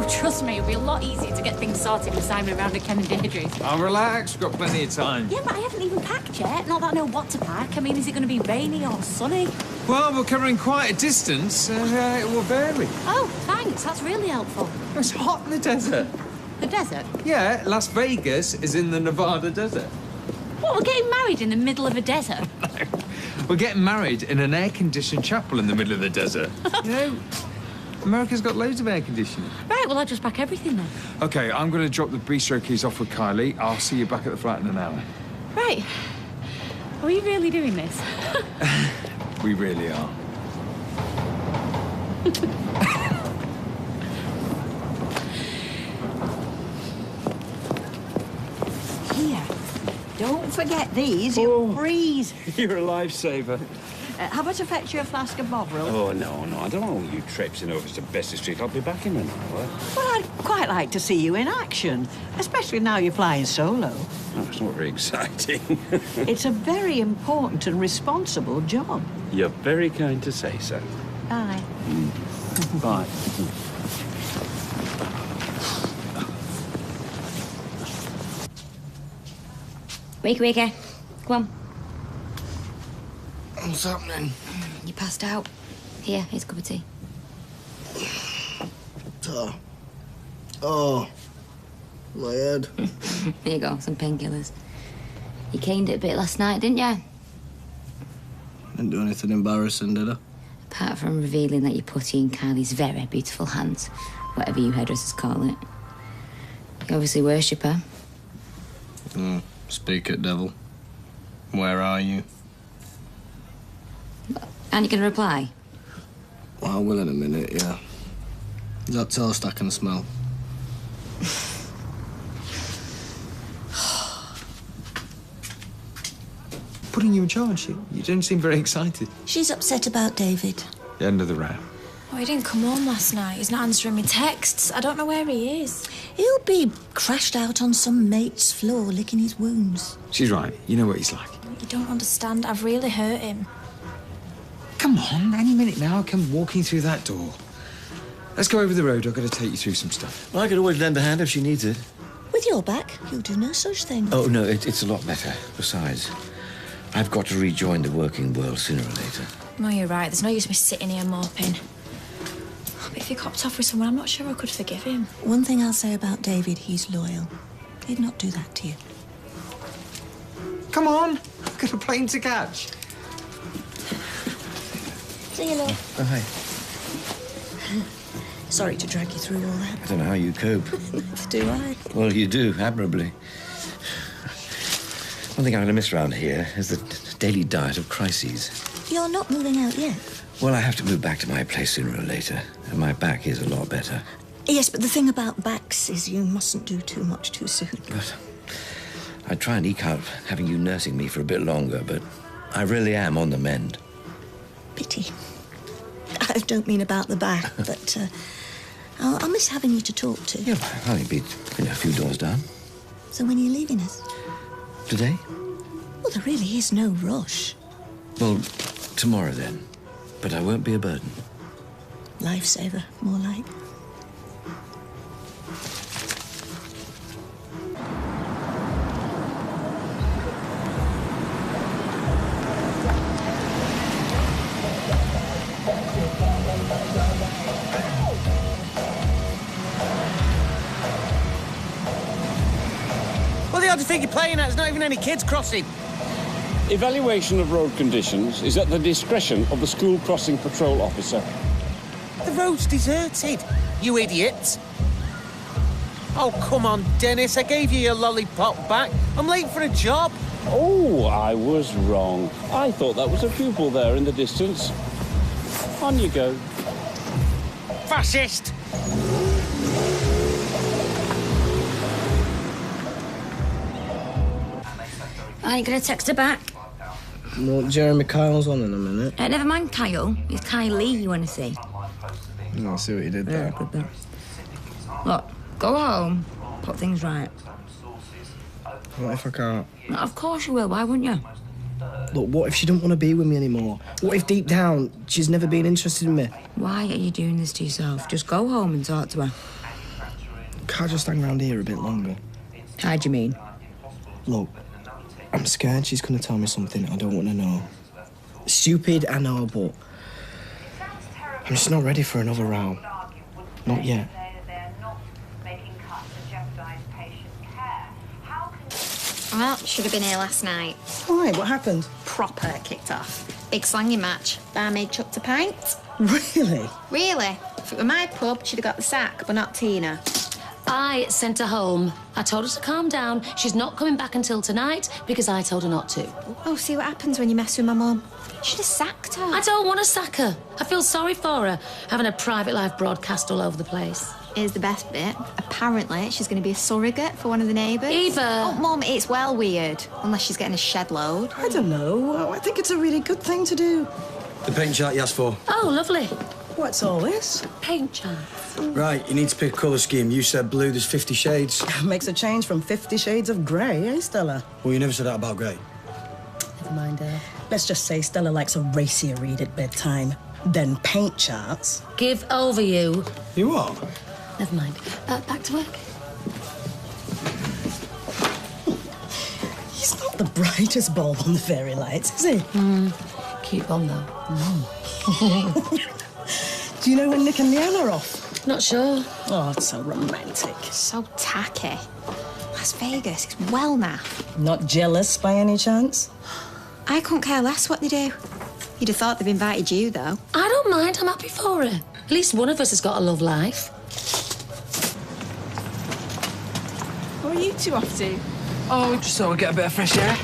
trust me, it'll be a lot easier to get things sorted with Simon around at Ken and Deirdre's. I'll relax, we've got plenty of time. Yeah, but I haven't even packed yet. Not that I know what to pack. I mean, is it going to be rainy or sunny? Well, we're covering quite a distance, it will vary. Oh, thanks. That's really helpful. It's hot in the desert. The desert? Yeah, Las Vegas is in the Nevada desert. What, we're getting married in the middle of a desert? We're getting married in an air-conditioned chapel in the middle of the desert. You know, America's got loads of air conditioning. Right, well, I'll just pack everything then. OK, I'm going to drop the bistro keys off with Kylie. I'll see you back at the flat in an hour. Right. Are we really doing this? We really are. Here, don't forget these. You'll freeze. You're a lifesaver. How about to fetch you a flask of Bovril? Oh, no, I don't want you traipsing over to Bessie Street. I'll be back in an hour. Well, I'd quite like to see you in action, especially now you're flying solo. Oh, it's not very exciting. It's a very important and responsible job. You're very kind to say so. Bye. Bye. Wakey. Come on. What's happening? You passed out. Here, here's a cup of tea. Oh, my head. Here you go, some painkillers. You caned it a bit last night, didn't you? Didn't do anything embarrassing, did I? Apart from revealing that you put in Kylie's very beautiful hands, whatever you hairdressers call it. You obviously worship her. Speak it, devil. Where are you? And you gonna reply? Well, I will in a minute, yeah. Is that toast I can smell? Putting you in charge, you don't seem very excited. She's upset about David. The end of the round. Oh, he didn't come home last night. He's not answering me texts. I don't know where he is. He'll be crashed out on some mate's floor, licking his wounds. She's right. You know what he's like. You don't understand. I've really hurt him. Come on, any minute now, I'll come walking through that door. Let's go over the road. I've got to take you through some stuff. Well, I could always lend a hand if she needs it. With your back, you'll do no such thing. Oh, no, it's a lot better. Besides, I've got to rejoin the working world sooner or later. No, you're right. There's no use me sitting here moping. But if he copped off with someone, I'm not sure I could forgive him. One thing I'll say about David, he's loyal. He'd not do that to you. Come on, I've got a plane to catch. See you, love. Oh, hi. Sorry to drag you through all that. I don't know how you cope. Neither do I. Well, you do, admirably. One thing I'm going to miss around here is the daily diet of crises. You're not moving out yet? Well, I have to move back to my place sooner or later, and my back is a lot better. Yes, but the thing about backs is you mustn't do too much too soon. But I'd try and eke out having you nursing me for a bit longer, but I really am on the mend. Pity. I don't mean about the back, but I'll miss having you to talk to. Yeah, I'll only be a few doors down. So when are you leaving us? Today? Well, there really is no rush. Well, tomorrow then. But I won't be a burden. Lifesaver, more like. What the hell do you think you're playing at? There's not even any kids crossing. Evaluation of road conditions is at the discretion of the school crossing patrol officer. The road's deserted, you idiots. Oh, come on, Dennis. I gave you your lollipop back. I'm late for a job. Oh, I was wrong. I thought that was a pupil there in the distance. On you go. Fascist! Are you going to text her back? Well, Jeremy Kyle's on in a minute. Never mind Kyle. It's Kylie you want to see. I'll see what you did there. Good then. Look, go home, put things right. What if I can't? Of course you will, why wouldn't you? Look, what if she don't want to be with me anymore? What if deep down she's never been interested in me? Why are you doing this to yourself? Just go home and talk to her. Can't just hang around here a bit longer. How do you mean? Look, I'm scared she's going to tell me something I don't want to know. Stupid, I know, but I'm just not ready for another row. Not yet. Well, should have been here last night. Why? What happened? Proper kicked off. Big slanging match. Barmaid chucked a pint. Really? Really? If it were my pub, she'd have got the sack, but not Tina. I sent her home. I told her to calm down. She's not coming back until tonight because I told her not to. Oh, see what happens when you mess with my mum. Should have sacked her. I don't want to sack her. I feel sorry for her, having a private life broadcast all over the place. Here's the best bit. Apparently, she's going to be a surrogate for one of the neighbours. Eva! Oh, Mum, it's well weird. Unless she's getting a shed load. I don't know. I think it's a really good thing to do. The paint chart you asked for. Oh, lovely. What's all this? Paint charts. Right, you need to pick a colour scheme. You said blue, there's 50 shades. Makes a change from 50 Shades of Grey, eh, Stella? Well, you never said that about grey. Never mind her. Let's just say Stella likes a racier read at bedtime. Then paint charts. Give over, you. You what? Never mind. Back to work. He's not the brightest bulb on the fairy lights, is he? Cute one, though. Do you know when Nick and Leanne are off? Not sure. Oh, it's so romantic. So tacky. Las Vegas is well naff. Not jealous by any chance? I couldn't care less what they do. You'd have thought they've invited you, though. I don't mind. I'm happy for her. At least one of us has got a love life. What are you two off to? Oh, just so I get a bit of fresh air.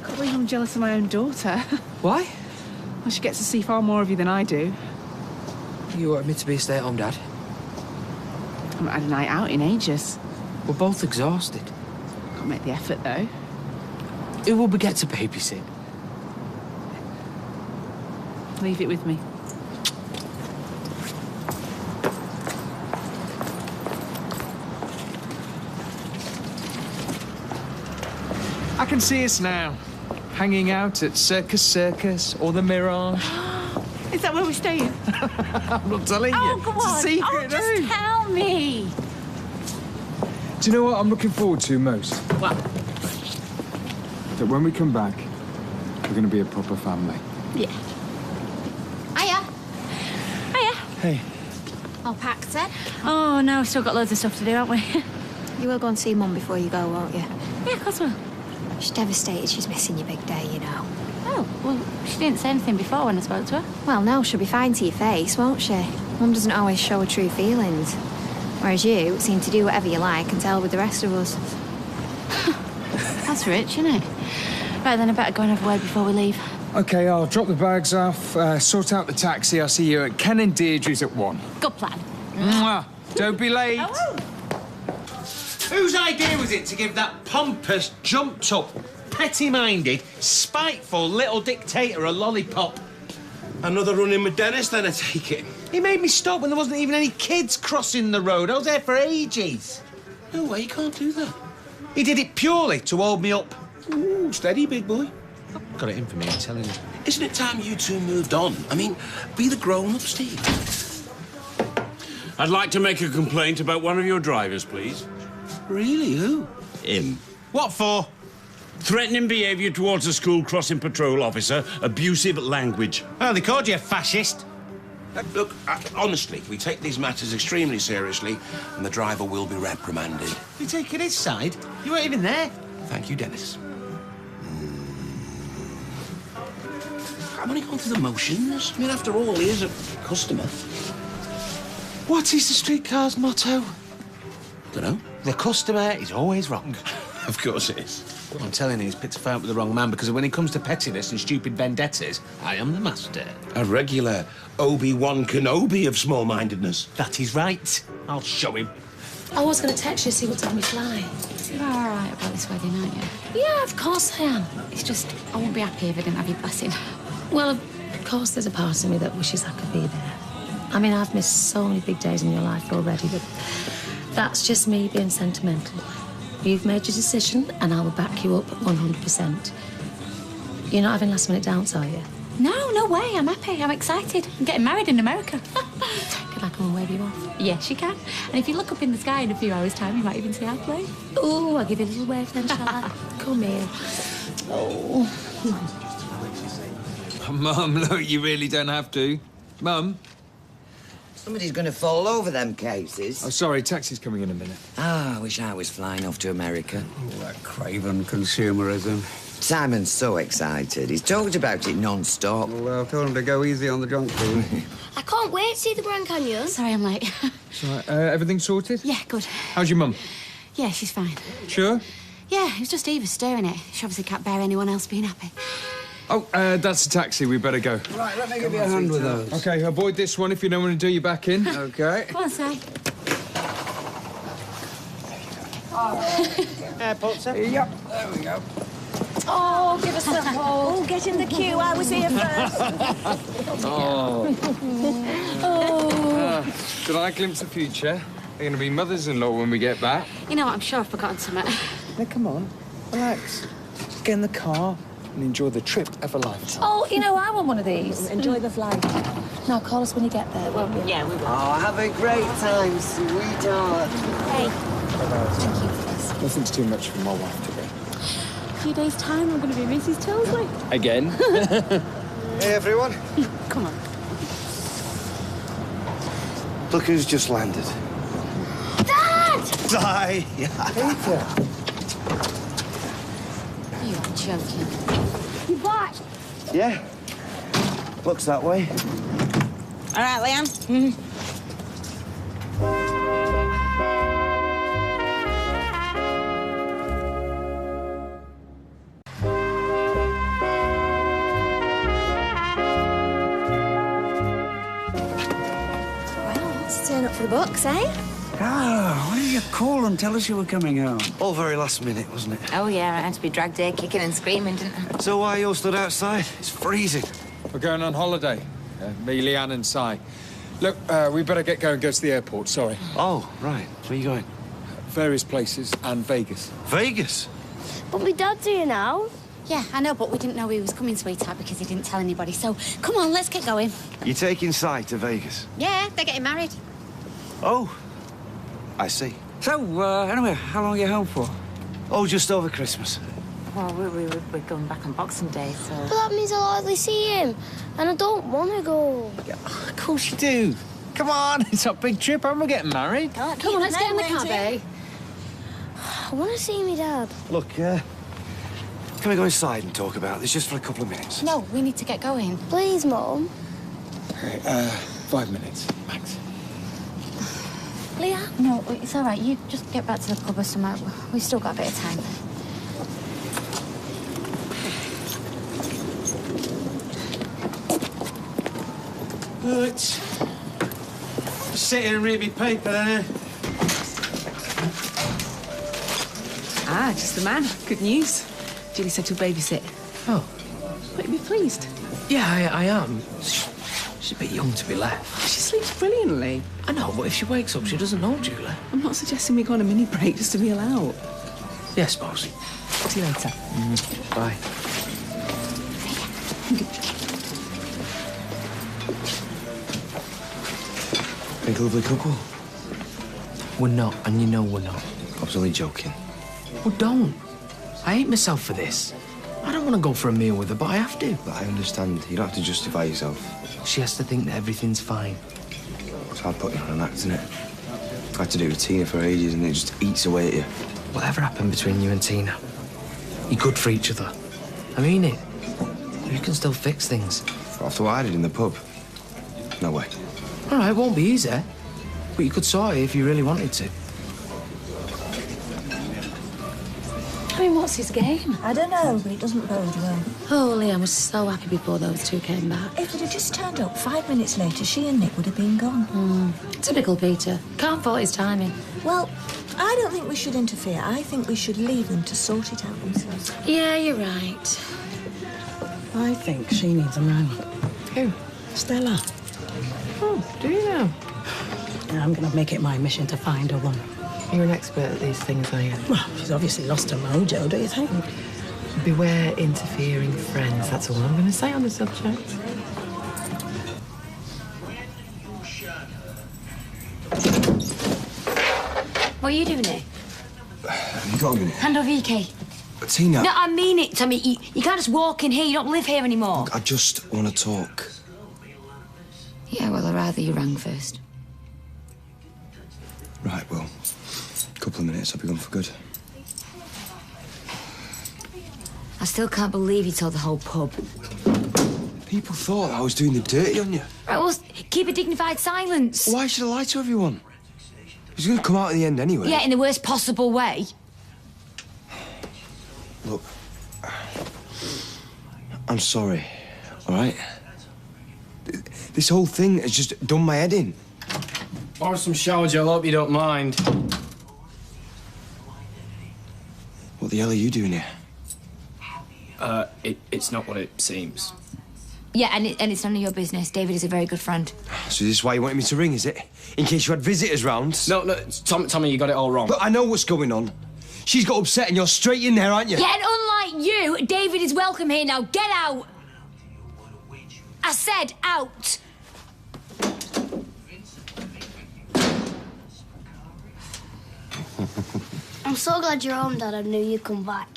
Can't believe I'm jealous of my own daughter. Why? Well, she gets to see far more of you than I do. You wanted me to be a stay-at-home dad? I've not had a night out in ages. We're both exhausted. Can't make the effort, though. Who will we get to babysit? Leave it with me. I can see us now, hanging out at Circus or the Mirage. Is that where we're staying? I'm not telling you. Oh, come it's on. a secret. Just tell me. Do you know what I'm looking forward to most? What? That when we come back, we're going to be a proper family. Yeah. Hiya. Hiya. Hey. All packed, then? Oh, no, we've still got loads of stuff to do, haven't we? You will go and see Mum before you go, won't you? Yeah, of course we will. She's devastated she's missing your big day, you know. Oh, well, she didn't say anything before when I spoke to her. Well, no, she'll be fine to your face, won't she? Mum doesn't always show her true feelings. Whereas you seem to do whatever you like and tell with the rest of us. That's rich, isn't it? Right, then I better go and have a word before we leave. OK, I'll drop the bags off, sort out the taxi. I'll see you at Ken and Deirdre's at 1. Good plan. Mwah. Don't be late. Whose idea was it to give that pompous, jumped-up, petty-minded, spiteful little dictator a lollipop? Another run-in with Dennis, then, I take it? He made me stop when there wasn't even any kids crossing the road. I was there for ages. No way, you can't do that. He did it purely to hold me up. Ooh, steady, big boy. Got it in for me, I'm telling you. Isn't it time you two moved on? I mean, be the grown-up, Steve. I'd like to make a complaint about one of your drivers, please. Really, who? Him. What for? Threatening behaviour towards a school crossing patrol officer, abusive language. Oh, they called you a fascist. Look, honestly, we take these matters extremely seriously, and the driver will be reprimanded. You taking his side? You weren't even there. Thank you, Dennis. I'm only going through the motions. I mean, after all, he is a customer. What is the streetcar's motto? Dunno. The customer is always wrong. Of course it is. I'm telling you, he's picked a fight with the wrong man, because when it comes to pettiness and stupid vendettas, I am the master. A regular Obi-Wan Kenobi of small-mindedness. That is right. I'll show him. I was going to text you to see what time we fly. You are all right about this wedding, aren't you? Yeah, of course I am. It's just, I wouldn't be happy if I didn't have your blessing. Well, of course there's a part of me that wishes I could be there. I mean, I've missed so many big days in your life already, but that's just me being sentimental. You've made your decision, and I will back you up 100%. You're not having last-minute doubts, are you? No, no way. I'm happy. I'm excited. I'm getting married in America. Good I can wave you off. Yes, you can. And if you look up in the sky in a few hours' time, you might even see our plane. Oh, I'll give you a little wave then, shall I? Come here. Oh. Mum, look, you really don't have to. Mum? Somebody's going to fall over them cases. Oh, sorry, taxi's coming in a minute. Ah, I wish I was flying off to America. Oh, that craven consumerism. Simon's so excited. He's talked about it non-stop. Well, I've told him to go easy on the junk food. I can't wait to see the Grand Canyon. Sorry, I'm late. Sorry, everything sorted? Yeah, good. How's your mum? Yeah, she's fine. Sure? Yeah, it was just Eva stirring it. She obviously can't bear anyone else being happy. Oh, that's a taxi. We better go. Right, let me give you a hand with those. OK, avoid this one if you don't want to do your back in. OK. Come on, Si. Airport, sir? Yep, there we go. Oh, give us a hold. Oh, get in the queue. I was here first. Did I glimpse the future? They're going to be mothers-in-law when we get back. You know what? I'm sure I've forgotten something. Now, come on. Relax. Just get in the car and enjoy the trip of a lifetime. Oh, you know, I want one of these. Enjoy the flight. Now, call us when you get there, won't you? Yeah, we will. Oh, have a great time, sweetheart. Hey, thank you for this. Nothing's too much for my wife today. A few days' time, I'm going to be Mrs. Tilsley. Again? Hey, everyone. Come on. Look who's just landed. Dad! Die. Peter. You are joking. You back? Yeah. Looks that way. All right, Liam. Well, let's turn up for the books, eh? Ah, why didn't you call and tell us you were coming home? All very last minute, wasn't it? Oh, yeah, I had to be dragged here kicking and screaming, didn't I? So why you all stood outside? It's freezing. We're going on holiday. Me, Leanne and Si. Look, we better get going and go to the airport, sorry. Oh, right. Where are you going? Various places and Vegas. Vegas? But my dad's here now. Yeah, I know, but we didn't know he was coming, sweetheart, because he didn't tell anybody. So, come on, let's get going. You're taking Si to Vegas? Yeah, they're getting married. Oh. I see. So, anyway, how long are you home for? Oh, just over Christmas. Well, we're going back on Boxing Day, so... But that means I'll hardly see him. And I don't want to go. Of course you do. Come on, it's a big trip and we're getting married. Come on, let's get in the cab, eh? I want to see my dad. Look, can we go inside and talk about this just for a couple of minutes? No, we need to get going. Please, Mum. Okay, 5 minutes, max. Leah? No, it's all right. You just get back to the pub or somewhere. We've still got a bit of time. Let's sit here and read me paper, then. Ah, just the man. Good news. Julie said you'll babysit. Oh. Won't you be pleased? Yeah, I am. She's a bit young to be left. She sleeps brilliantly. I know, but if she wakes up, she doesn't know Julie. I'm not suggesting we go on a mini break just to be allowed. Yeah, I suppose. See you later. Bye. Big lovely couple. We're not, and you know we're not. I was only joking. Well, don't. I hate myself for this. I don't want to go for a meal with her, but I have to. But I understand. You don't have to justify yourself. She has to think that everything's fine. It's hard putting on an act, isn't it? I had to do it with Tina for ages, and it just eats away at you. Whatever happened between you and Tina, you're good for each other. I mean it. You can still fix things. After what I did in the pub, no way. All right, it won't be easy, but you could sort it if you really wanted to. I mean, what's his game? I don't know, but it doesn't bode well. Oh, Liam was so happy before those two came back. If it had just turned up 5 minutes later, she and Nick would have been gone. Typical Peter. Can't fault his timing. Well, I don't think we should interfere. I think we should leave them to sort it out themselves. Yeah, you're right. I think she needs a man. Who? Stella. Oh, do you know? I'm going to make it my mission to find a woman. You're an expert at these things, are you? Well, she's obviously lost her mojo, don't you think? Beware interfering friends, that's all I'm going to say on the subject. What are you doing here? Have you got a minute? Hand over your key. Tina. No, I mean it, Tommy. You can't just walk in here. You don't live here anymore. Look, I just want to talk. Yeah, well, I'd rather you rang first. Right, well, a couple of minutes, I'll be gone for good. I still can't believe you told the whole pub. People thought I was doing the dirty on you. Right, well, keep a dignified silence. Why should I lie to everyone? It was going to come out in the end anyway. Yeah, in the worst possible way. Look, I'm sorry, all right? This whole thing has just done my head in. Or some shower gel, hope you don't mind. What the hell are you doing here? It's not what it seems. Yeah, and it's none of your business. David is a very good friend. So this is why you wanted me to ring, is it? In case you had visitors round? No, Tommy, you got it all wrong. But I know what's going on. She's got upset and you're straight in there, aren't you? Yeah, and unlike you, David is welcome here now. Get out! I said out! I'm so glad you're home, Dad. I knew you'd come back.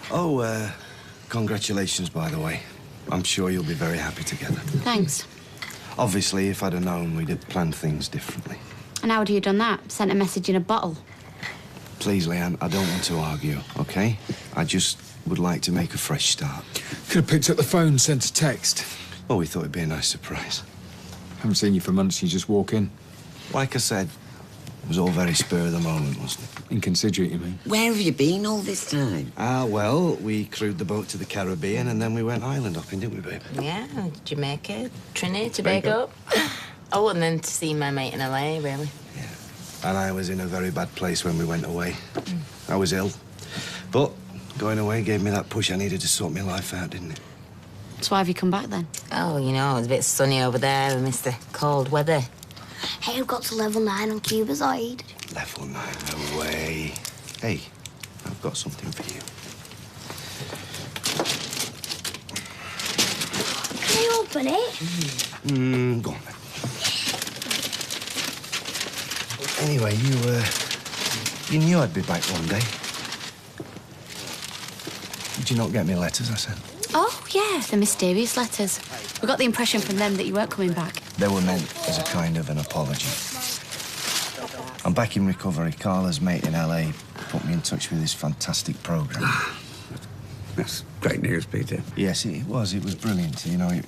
Oh, congratulations, by the way. I'm sure you'll be very happy together. Thanks. Obviously, if I'd have known, we'd have planned things differently. And how would you have done that? Sent a message in a bottle? Please, Leanne, I don't want to argue, OK? I just would like to make a fresh start. Could have picked up the phone and sent a text. Well, we thought it'd be a nice surprise. Haven't seen you for months, you just walk in. Like I said, it was all very spur of the moment, wasn't it? Inconsiderate, you mean? Where have you been all this time? Well, we crewed the boat to the Caribbean and then we went island hopping, didn't we, babe? Yeah, Jamaica, Trinidad, Tobago. Oh, and then to see my mate in LA, really. Yeah. And I was in a very bad place when we went away. I was ill. But going away gave me that push I needed to sort my life out, didn't it? So why have you come back then? Oh, you know, it's a bit sunny over there. We missed the cold weather. Hey, I've got to level 9 on Cuba's side. Level 9, no way. Hey, I've got something for you. Can you open it? Go on, then. Anyway, you knew I'd be back one day. Did you not get me letters I sent? Oh, yeah, the mysterious letters. We got the impression from them that you weren't coming back. They were meant as a kind of an apology. I'm back in recovery. Carla's mate in LA put me in touch with this fantastic programme. That's great news, Peter. Yes, it was. It was brilliant. You know, it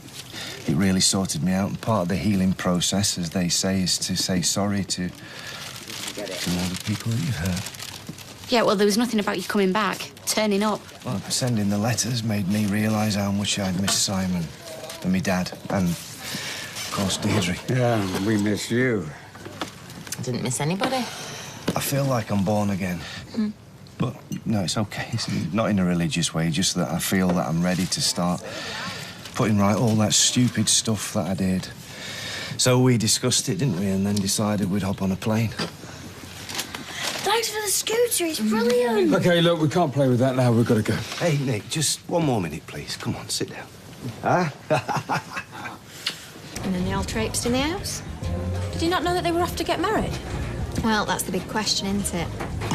really sorted me out. And part of the healing process, as they say, is to say sorry to all the people that you've hurt. Yeah, well, there was nothing about you coming back, turning up. Well, sending the letters made me realise how much I'd missed Simon and my dad and, of course, Deirdre. Yeah, we miss you. I didn't miss anybody. I feel like I'm born again. But, no, it's OK. It's not in a religious way, just that I feel that I'm ready to start putting right all that stupid stuff that I did. So we discussed it, didn't we, and then decided we'd hop on a plane. Thanks for the scooter, it's brilliant. OK, look, we can't play with that now. We've got to go. Hey, Nick, just one more minute, please. Come on, sit down. Huh? And then they all traipsed in the house. Did you not know that they were off to get married? Well, that's the big question, isn't it?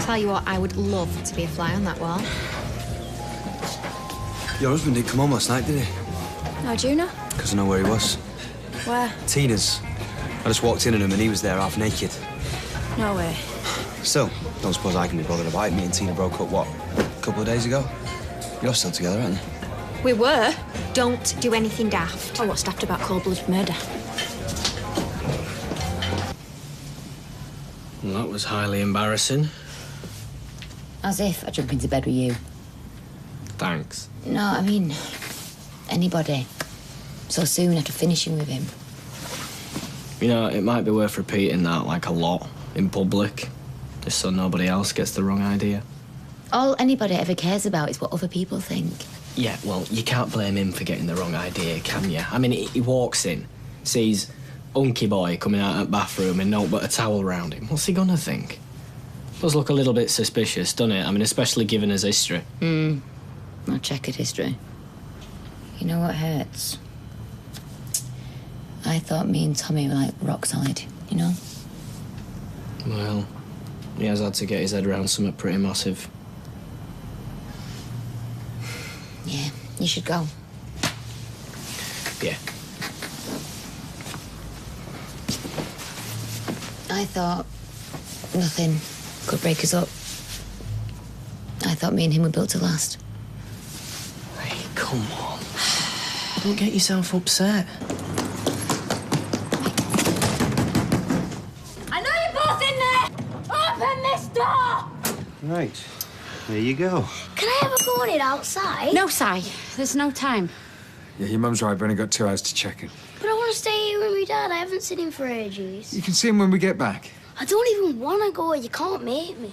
Tell you what, I would love to be a fly on that wall. Your husband didn't come home last night, did he? How'd you know? Because I know where he was. Where? Tina's. I just walked in on him and he was there half naked. No way. Still, don't suppose I can be bothered about it. Me and Tina broke up, what, a couple of days ago? You're still together, aren't you? We were. Don't do anything daft. Oh, what's daft about cold-blooded murder? Well, that was highly embarrassing. As if I jump into bed with you. Thanks. No, I mean, anybody. So soon after finishing with him. You know, it might be worth repeating that, like, a lot in public, just so nobody else gets the wrong idea. All anybody ever cares about is what other people think. Yeah, well, you can't blame him for getting the wrong idea, can you? I mean, he walks in, sees Unky Boy coming out of the bathroom and no but a towel around him. What's he gonna think? Does look a little bit suspicious, doesn't it? I mean, especially given his history. I'll checkered history. You know what hurts? I thought me and Tommy were like rock solid, you know? Well, he has had to get his head around something pretty massive. Yeah, you should go. Yeah. I thought nothing could break us up. I thought me and him were built to last. Hey, come on. Don't get yourself upset. I know you're both in there! Open this door! Right. There you go. Can I have a go on it outside? No, Si. There's no time. Yeah, your mum's right. We've only got 2 hours to check in. But I want to stay here with my dad. I haven't seen him for ages. You can see him when we get back. I don't even want to go. You can't make me.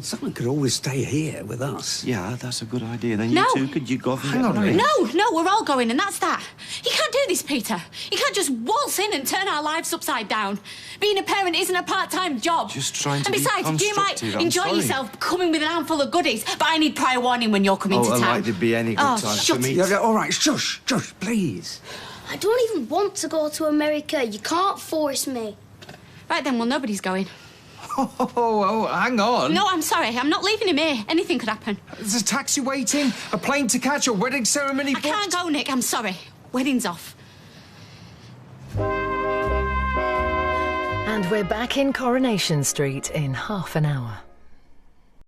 Someone could always stay here with us. Yeah, that's a good idea. Then No. you two could you go off and Hang get on a married? minute. No, we're all going, and that's that. You can't do this, Peter. You can't just waltz in and turn our lives upside down. Being a parent isn't a part-time job. Just trying to And be besides, you might constructive, I'm enjoy sorry. yourself coming with an armful of goodies, but I need prior warning when you're coming to town. Like there'd be any good Oh, time shut for me. Yeah, all right, shush, please. I don't even want to go to America. You can't force me. Right then, well, nobody's going. Oh, hang on. No, I'm sorry. I'm not leaving him here. Anything could happen. There's a taxi waiting, a plane to catch, a wedding ceremony I booked. can't go, Nick. I'm sorry. Wedding's off. And we're back in Coronation Street in half an hour.